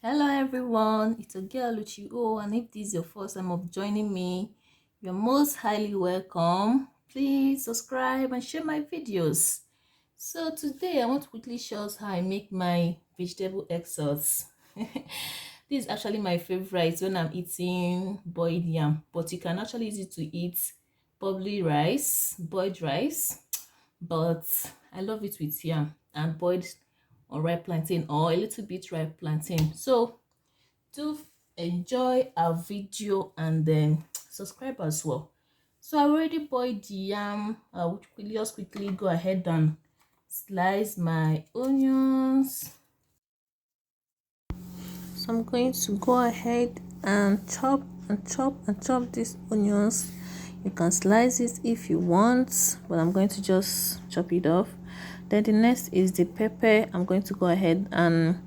Hello everyone, it's a girl Lucio, and if this is your first time of joining me, you're most highly welcome. Please subscribe and share my videos. So today I want to quickly show us how I make my vegetable egg sauce. This is actually my favorite when I'm eating boiled yam, but you can actually use it to eat probably rice, boiled rice, but I love it with yam and boiled or ripe plantain or a little bit ripe plantain. So do enjoy our video and then subscribe as well. So I already boiled the yam. I will just quickly go ahead and slice my onions. So I'm going to go ahead and chop these onions. You can slice it if you want, but I'm going to just chop it off. Then the next is the pepper. I'm going to go ahead and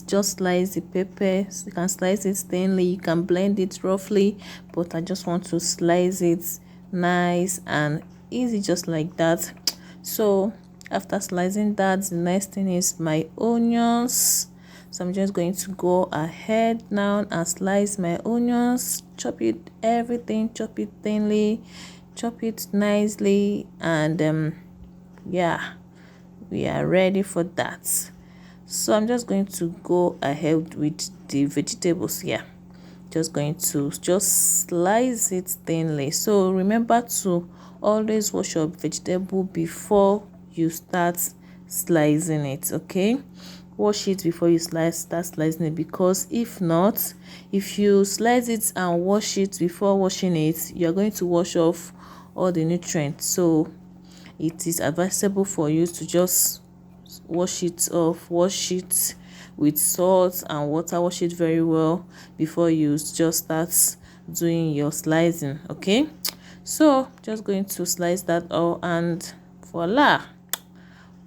just slice the pepper. So you can slice it thinly, you can blend it roughly, but I just want to slice it nice and easy, just like that. So after slicing that, the next thing is my onions. So I'm just going to go ahead now and slice my onions, chop it everything, chop it thinly, chop it nicely, and yeah, we are ready for that. So I'm just going to go ahead with the vegetables here. Just going to just slice it thinly. So remember to always wash your vegetable before you start slicing it, okay? Wash it before you start slicing it, because if not, if you slice it and wash it before washing it, you're going to wash off all the nutrients. So it is advisable for you to just wash it off, wash it with salt and water, wash it very well before you just start doing your slicing, okay? So just going to slice that all, and voila,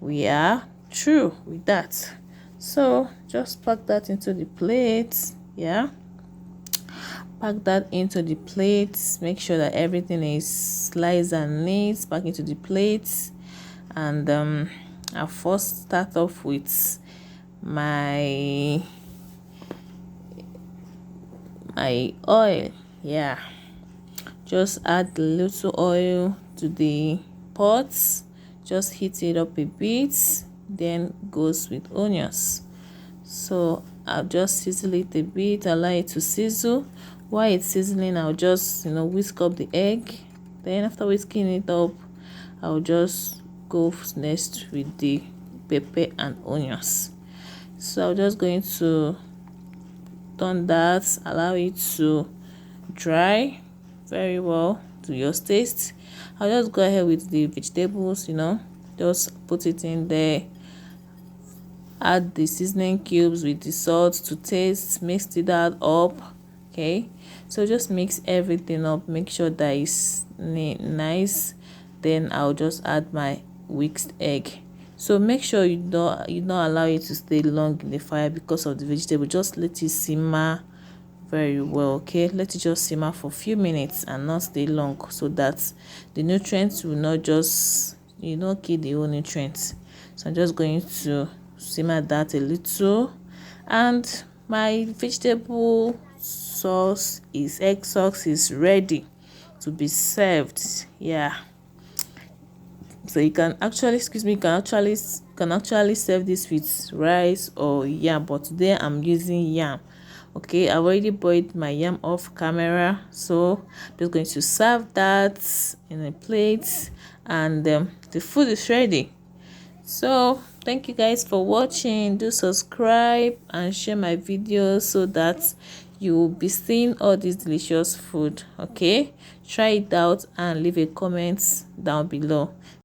we are through with that. So just pack that into the plate. Yeah, pack that into the plate. Make sure that everything is sliced and neat. Pack into the plate, and I'll first start off with my oil. Yeah, just add a little oil to the pot, just heat it up a bit, then goes with onions. So I'll just sizzle it a bit, allow it to sizzle. While it's sizzling, I'll just whisk up the egg. Then after whisking it up, I'll just go next with the pepper and onions. So I'm just going to turn that, allow it to dry very well to your taste. I'll just go ahead with the vegetables, just put it in there, add the seasoning cubes with the salt to taste, mix it that up. Okay, so just mix everything up, make sure that it's nice. Then I'll just add my whisked egg. So make sure you don't allow it to stay long in the fire because of the vegetable. Just let it simmer very well, okay? Let it just simmer for a few minutes and not stay long, so that the nutrients will not just kill the whole nutrients. So I'm just going to simmer that a little, and my vegetable sauce egg sauce is ready to be served. Yeah, so you can actually can actually serve this with rice or yam, but today I'm using yam. Okay, I've already boiled my yam off camera, so I'm just going to serve that in a plate, and the food is ready. So thank you guys for watching. Do subscribe and share my videos so that you will be seeing all this delicious food. Okay, try it out and leave a comment down below.